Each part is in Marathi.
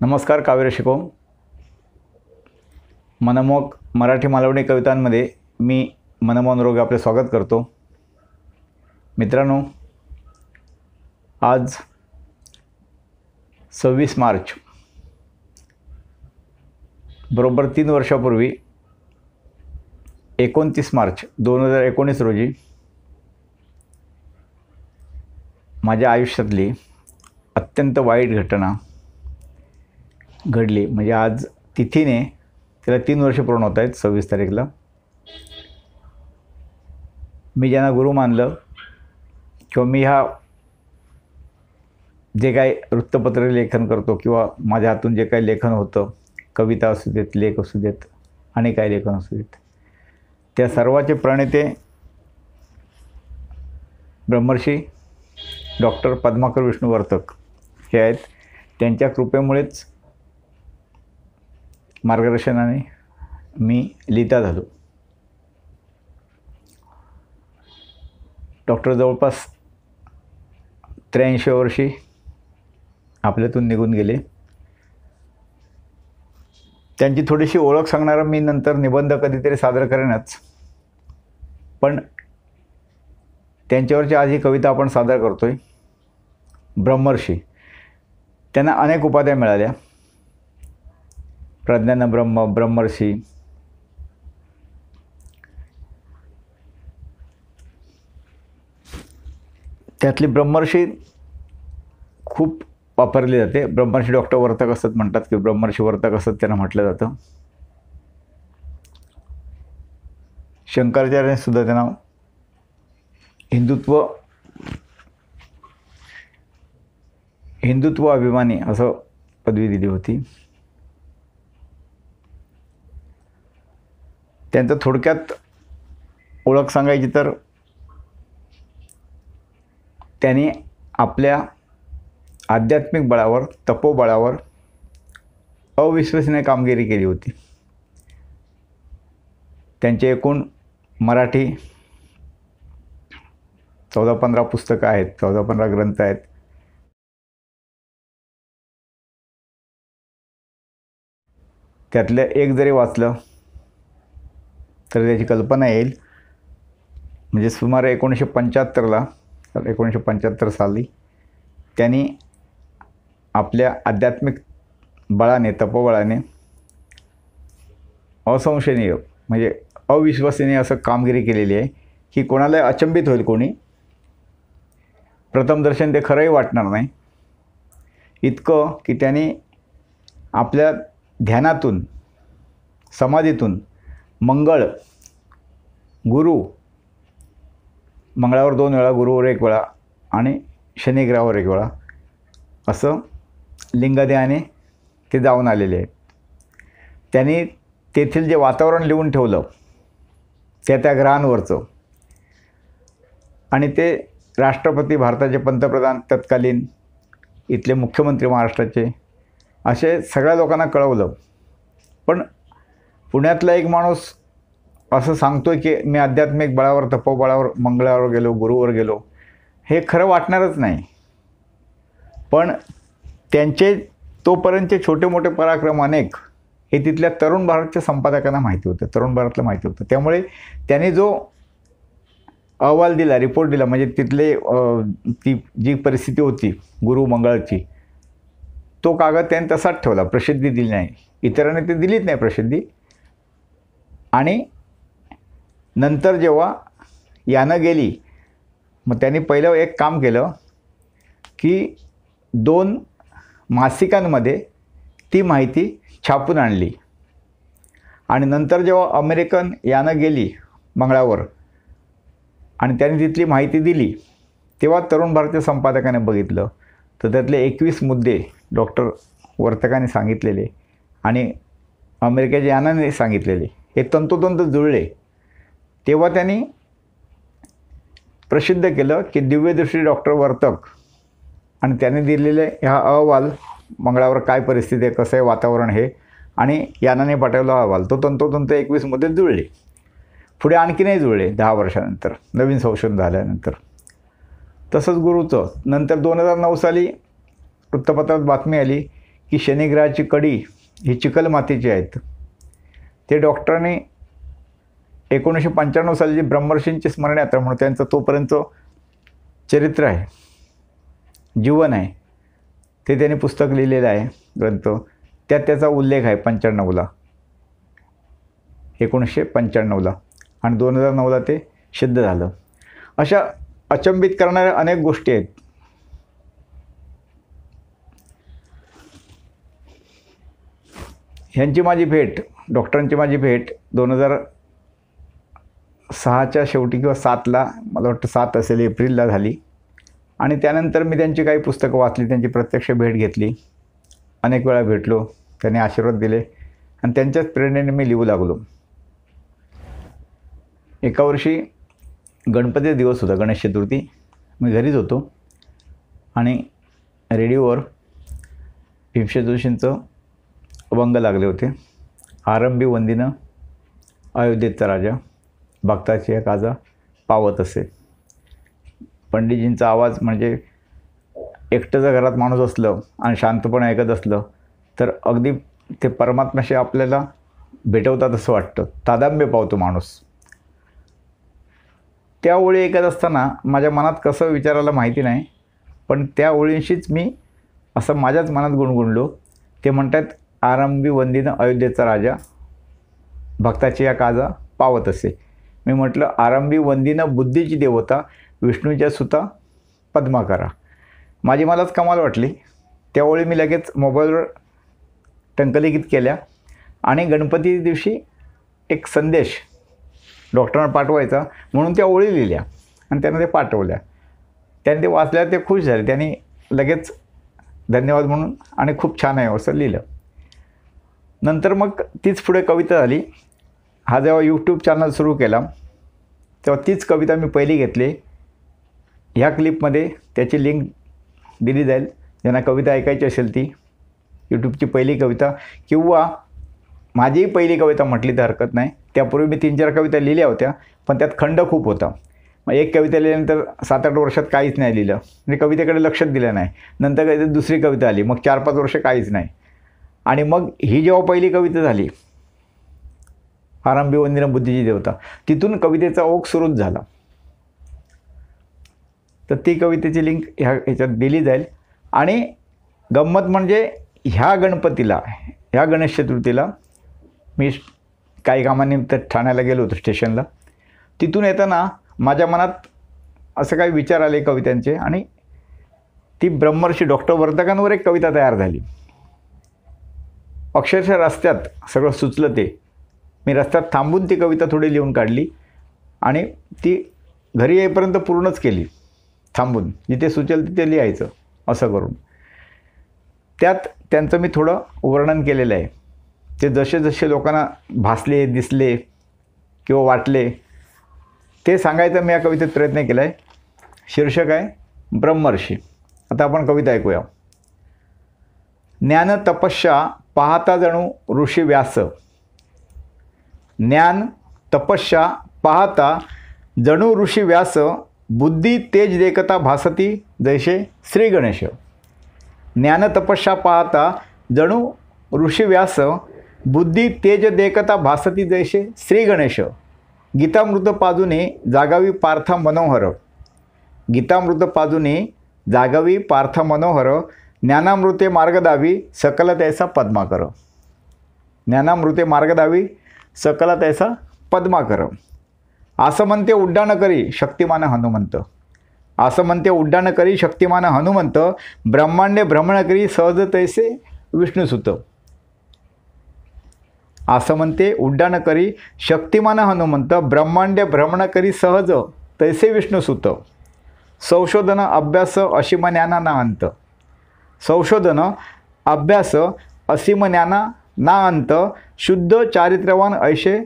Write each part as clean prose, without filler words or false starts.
नमस्कार. काव्य शिको मनमोहक मराठी मालवणी कवितांमध्ये मी मनमोहन रोगे आपले स्वागत करतो. मित्रांनो, आज 26 मार्च बरोबर 3 वर्षापूर्वी 29 मार्च 2019 रोजी माझ्या आयुष्यातली अत्यंत वाईट घटना घडली. म्हणजे आज तिथीने त्याला 3 वर्ष पूर्ण होत आहेत. 26 तारीखला मी ज्यांना गुरु मानलं किंवा मी जे काही वृत्तपत्र लेखन करतो किंवा माझ्या हातून जे काही लेखन होतं, कविता असू देत, लेख असू देत आणि काही लेखन असू देत, त्या सर्वाचे प्रणेते ब्रह्मर्षी डॉक्टर पद्माकर विष्णू वर्तक हे आहेत. त्यांच्या कृपेमुळेच मार्गदर्शनाने मी लिहिता झालो. डॉक्टर जवळपास 83 वर्षी आपल्यातून निघून गेले. त्यांची थोडीशी ओळख सांगणारा मी नंतर निबंध कधीतरी सादर करेनच, पण त्यांच्यावरची आज ही कविता आपण सादर करतोय. ब्रह्मर्षी. त्यांना अनेक उपाध्या मिळाल्या. प्रज्ञान ब्रह्म, ब्रह्मर्षी. त्यातली ब्रह्मर्षी खूप वापरली जाते. ब्रह्मर्षी डॉक्टर वर्तक असत म्हणतात की ब्रह्मर्षी वर्तक असत त्यांना म्हटलं जातं. शंकराचार्याने सुद्धा त्यांना हिंदुत्व अभिमानी असं पदवी दिली होती. त्यांचं थोडक्यात ओळख सांगायची तर त्यांनी आपल्या आध्यात्मिक बळावर, तपोबळावर अविश्वसनीय कामगिरी केली होती. त्यांचे एकूण मराठी 14-15 पुस्तकं आहेत, 14-15 ग्रंथ आहेत. त्यातलं एक जरी वाचलं तर त्याची कल्पना येईल. म्हणजे सुमारे 1975 साली त्यांनी आपल्या आध्यात्मिक बळाने, तपोबळाने असंशयनीय म्हणजे अविश्वसनीय असं कामगिरी केलेली आहे की कोणाला अचंबित होईल. कोणी प्रथमदर्शन ते खरंही वाटणार नाही इतकं की त्यांनी आपल्या ध्यानातून, समाधीतून मंगळ, गुरु, मंगळावर 2 वेळा, गुरुवर 1 वेळा आणि शनिग्रहावर 1 वेळा असं लिंगध्याने ते जाऊन आलेले आहेत. त्यांनी तेथील जे वातावरण लिहून ठेवलं त्या ग्रहांवरचं, आणि ते राष्ट्रपती, भारताचे पंतप्रधान, तत्कालीन इथले मुख्यमंत्री महाराष्ट्राचे, असे सगळ्या लोकांना कळवलं. पण पुण्यातला एक माणूस असं सांगतोय की मी आध्यात्मिक बळावर, तपोबळावर मंगळावर गेलो, गुरुवर गेलो, हे खरं वाटणारच नाही. पण त्यांचे तोपर्यंतचे छोटे मोठे पराक्रम अनेक हे तिथल्या तरुण भारतच्या संपादकांना माहिती होतं, तरुण भारतला माहिती होतं. त्यामुळे त्यांनी जो अहवाल दिला, रिपोर्ट दिला, म्हणजे तिथले ती जी परिस्थिती होती गुरु मंगळाची, तो कागद त्यांनी तसाच ठेवला, प्रसिद्धी दिली नाही. इतरांनी ते दिलीच नाही प्रसिद्धी. आणि नंतर जेव्हा यानं गेली, मग त्यांनी पहिलं एक काम केलं की 2 मासिकांमध्ये ती माहिती छापून आणली. आणि नंतर जेव्हा अमेरिकन यानं गेली मंगळावर आणि त्यांनी तिथली माहिती दिली, तेव्हा तरुण भारतीय संपादकाने बघितलं तर त्यातले 21 मुद्दे डॉक्टर वर्तकाने सांगितलेले आणि अमेरिकेच्या यानाने सांगितलेले हे तंतोतंत जुळले. तेव्हा त्यांनी प्रसिद्ध केलं की दिव्यदृष्टी डॉक्टर वर्तक, आणि त्यांनी दिलेले हा अहवाल, मंगळावर काय परिस्थिती आहे, कसं आहे वातावरण हे, आणि यानाने पाठवला अहवाल, तो तंतोतंत 21 मुद्दे जुळले. पुढे आणखीनही जुळले 10 वर्षानंतर, नवीन संशोधन झाल्यानंतर. तसंच गुरुचं नंतर 2009 साली वृत्तपत्रात बातमी आली की शनिग्रहाची कडी ही चिकलमातीची आहेत. ते डॉक्टरांनी 1995 साली ब्रह्मर्षींची स्मरण यात्रा म्हणून त्यांचं तोपर्यंत चरित्र आहे, जीवन आहे, ते त्यांनी पुस्तक लिहिलेलं आहे, ग्रंथ. त्यात त्याचा उल्लेख आहे 1995ला आणि 2009ला ते सिद्ध झालं. अशा अचंबित करणाऱ्या अनेक गोष्टी आहेत. ह्यांची माझी भेट, डॉक्टरांची माझी भेट 2006च्या शेवटी किंवा 7ला, मला वाटतं 7 असेल, एप्रिलला झाली. आणि त्यानंतर मी त्यांची काही पुस्तकं वाचली, त्यांची प्रत्यक्ष भेट घेतली, अनेक वेळा भेटलो, त्यांनी आशीर्वाद दिले आणि त्यांच्याच प्रेरणेने मी लिहू लागलो. एका वर्षी गणपती दिवस होता, गणेश चतुर्थी. मी घरीच होतो आणि रेडिओवर भीमसेन जोशींचं अभंग लागले होते. आरंभी वंदिनं अयोध्येचा राजा, भक्ताची एक काजा पावत असे. पंडितजींचा आवाज म्हणजे एकटं जर घरात माणूस असलं आणि शांतपणे ऐकत असलं तर अगदी ते परमात्म्याशी आपल्याला भेटवतात असं वाटतं, तादात्म्य पावतो माणूस. त्या ओळी ऐकत असताना माझ्या मनात कसं विचारायला माहिती नाही, पण त्या ओळींशीच मी असं माझ्याच मनात गुणगुणलो. ते म्हणतात, आरंभी वंदिनं अयोध्येचा राजा, भक्ताची या काजा पावत असे. मी म्हटलं, आरंभी वंदिनं बुद्धीची देवता, विष्णूच्या सुता पद्माकरा. मलाच कमाल वाटली. त्यावेळी मी लगेच मोबाईलवर टंकलिखित केल्या आणि गणपती दिवशी एक संदेश डॉक्टरांना पाठवायचा म्हणून त्या ओळी लिहिल्या आणि त्यांना ते पाठवल्या. त्यांनी ते वाचल्या, ते खुश झाले. त्यांनी लगेच धन्यवाद म्हणून आणि खूप छान आहे असं लिहिलं. नंतर मग तीच पुढे कविता झाली. हा जेव्हा यूट्यूब चॅनल सुरू केला तेव्हा तीच कविता मी पहिली घेतली. ह्या क्लिपमध्ये त्याची लिंक दिली जाईल, ज्यांना कविता ऐकायची असेल ती. यूट्यूबची पहिली कविता किंवा माझीही पहिली कविता म्हटली तर हरकत नाही. त्यापूर्वी मी 3-4 कविता लिहिल्या होत्या, पण त्यात खंड खूप होता. मग एक कविता लिहिल्यानंतर 7-8 वर्षात काहीच नाही लिहिलं, म्हणजे कवितेकडे लक्षच दिलं नाही. नंतर काही दुसरी कविता आली, मग 4-5 वर्ष काहीच नाही. आणि मग ही जेव्हा पहिली कविता झाली, आरंभी वंदिनं बुद्धीची देवता, तिथून कवितेचा ओघ सुरूच झाला. तर ती कवितेची लिंक ह्याच्यात दिली जाईल. आणि गंमत म्हणजे ह्या गणपतीला, ह्या गणेश चतुर्थीला मी काही कामानिमित्त ठाण्याला गेलो होतो स्टेशनला. तिथून येताना माझ्या मनात असं काही विचार आले कवितांचे आणि ती ब्रह्मर्षी डॉक्टर वर्धकांवर एक कविता तयार झाली. अक्षरशः रस्त्यात सगळं सुचलं ते. मी रस्त्यात थांबून ती कविता थोडी लिहून काढली आणि ती घरी येईपर्यंत पूर्णच केली थांबून. जिथे सुचेल तिथे लिहायचं असं करून. त्यात त्यांचं मी थोडं वर्णन केलेलं आहे. ते जसे जसे लोकांना भासले, दिसले किंवा वाटले ते सांगायचा मी या कवितेत प्रयत्न केला आहे. शीर्षक आहे ब्रह्मर्षी. आता आपण कविता ऐकूया. ज्ञान तपस्या पाहता जणू ऋषी व्यास, ज्ञान तपस्या पाहता जणू ऋषी व्यास, बुद्धी तेज देखता भासती जैसे श्री गणेश. ज्ञान तपस्या पाहता जणू ऋषी व्यास, बुद्धी तेज देखता भासती जैसे श्री गणेश. गीतामृत पाजुने जागावी पार्थ मनोहर, गीतामृत पाजुने जागावी पार्थ मनोहर, ज्ञानामृते मार्गदावी सकल तैसा पद्माकर. ज्ञानामृते मार्गदावी सकल तैसा पद्माकर. असं म्हणते उड्डाण करी शक्तिमान हनुमंत, असं म्हणते उड्डाण करी शक्तिमान हनुमंत, ब्रह्मांडे भ्रमण करी सहज तैसे विष्णुसुत. असं म्हणते उड्डाण करी शक्तिमान हनुमंत, ब्रह्मांडे भ्रमण करी सहज तैसे विष्णुसुत. संशोधन अभ्यास असीम ज्ञाना ना अंत, संशोधन अभ्यास असीम ज्ञाना ना अंत, शुद्ध चारित्र्यवान ऐसे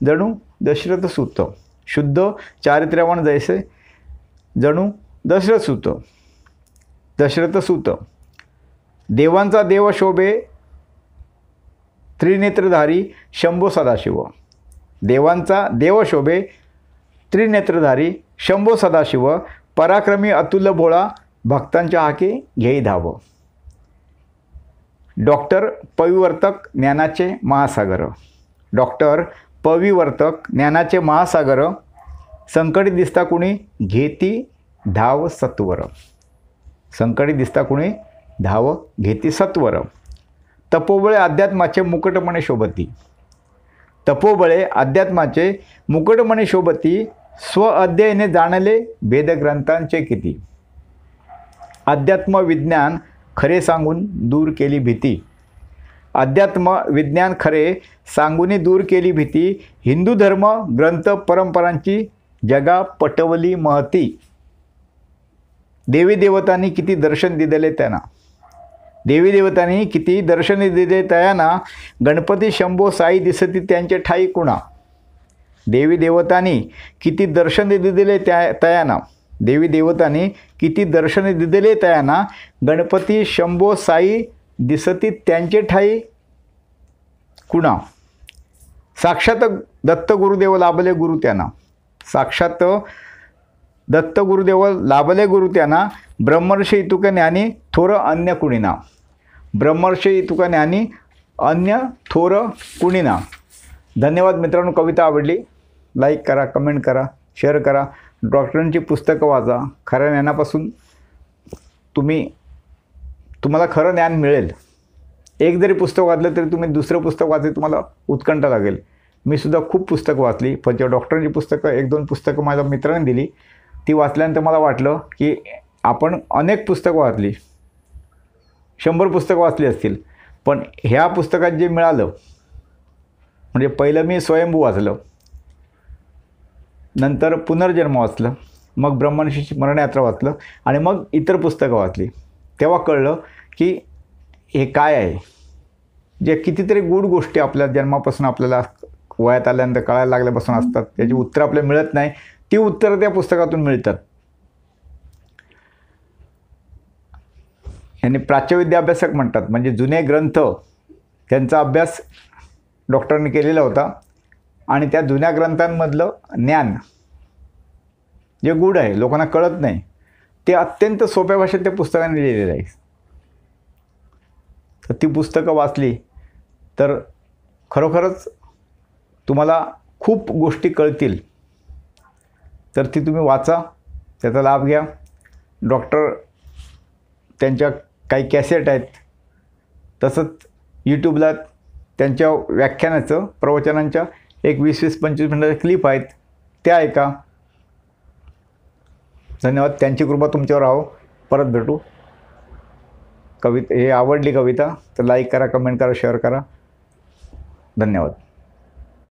जणू दशरथ सूत. शुद्ध चारित्र्यवान जैसे जणू दशरथ सूत. दशरथ सूत. देवांचा देव शोभे त्रिनेत्रधारी शंभो सदाशिव. देवांचा देव शोभे त्रिनेत्रधारी शंभो सदाशिव, पराक्रमी अतुल्य भोळा भक्तांच्या हाके घेई धाव. डॉक्टर पविवर्तक ज्ञानाचे महासागर, डॉक्टर पविवर्तक ज्ञानाचे महासागर, संकटी दिसता कुणी घेती धाव सत्वर, संकटी दिसता कुणी धाव घेती सत्वर, तपोबळे अध्यात्माचे मुकुटमणे शोभती, तपोबळे अध्यात्माचे मुकुटमणे शोभती, स्व अध्ययने जाणले वेदग्रंथांचे किती, अध्यात्म विज्ञान खरे सांगून दूर केली भीती, अध्यात्म विज्ञान खरे सांगून दूर केली भीती, हिंदू धर्म ग्रंथ परंपरांची जगा पटवली महती, देवी देवतांनी किती दर्शन दिलेले त्यांना, देवी देवतांनी किती दर्शने दिले तयाना, गणपती शंभो साई दिसती त्यांचे ठाई कुणा, देवी देवतांनी किती दर्शने दिले तयाना, देवी देवतांनी किती दर्शने दिले तयाना, गणपती शंभो साई दिसती त्यांचे ठाई कुणा, साक्षात दत्त गुरुदेव लाभले गुरु त्यांना, साक्षात दत्त गुरुदेव लाभले गुरु त्यांना, ब्रह्मर्षी इतुक ज्ञानी थोर अन्य कुणीना, ब्रह्मर्षी इतुक ज्ञानी अन्य थोर कुणीना. धन्यवाद मित्रांनो. कविता आवडली लाईक करा, कमेंट करा, शेअर करा. डॉक्टरांची पुस्तकं वाचा. खऱ्या ज्ञानापासून तुम्हाला खरं ज्ञान मिळेल. एक जरी पुस्तक वाचलं तरी तुम्ही दुसरं पुस्तक वाचले तुम्हाला उत्कंठा लागेल. मी सुद्धा खूप पुस्तकं वाचली, पण जेव्हा डॉक्टरांची पुस्तकं 1-2 पुस्तकं माझ्या मित्राने दिली, ती वाचल्यानंतर मला वाटलं की आपण अनेक पुस्तकं वाचली, 100 पुस्तकं वाचली असतील, पण ह्या पुस्तकात जे मिळालं, म्हणजे पहिलं मी स्वयंभू वाचलं, नंतर पुनर्जन्म वाचलं, मग ब्रह्मर्षी स्मरणयात्रा वाचलं आणि मग इतर पुस्तकं वाचली. तेव्हा कळलं की हे काय आहे. जे कितीतरी गूढ गोष्टी आपल्या जन्मापासून आपल्याला वयात आल्यानंतर कळायला लागल्यापासून असतात, त्याची उत्तरं आपल्याला मिळत नाही, ती उत्तरं त्या पुस्तकातून मिळतात. यांनी प्राच्यविद्या अभ्यासक म्हणतात, म्हणजे जुने ग्रंथ त्यांचा अभ्यास डॉक्टरांनी केलेला होता आणि त्या जुन्या ग्रंथांमधलं ज्ञान जे गूढ आहे, लोकांना कळत नाही, ते अत्यंत सोप्या भाषेत त्या पुस्तकाने लिहिलेलं आहे. तर ती पुस्तकं वाचली तर खरोखरच तुम्हाला खूप गोष्टी कळतील. तर ती तुम्ही वाचा, त्याचा लाभ घ्या. डॉक्टर त्यांच्या काही कॅसेट आहेत, तसंच यूट्यूबला त्यांच्या व्याख्यानाचं प्रवचनांच्या एक 20-25 मिनिटाच्या क्लिप आहेत, त्या ऐका. धन्यवाद. त्यांची कृपा तुमच्यावर राहो. परत भेटू. हे आवडली कविता तर लाईक करा, कमेंट करा, शेअर करा. धन्यवाद.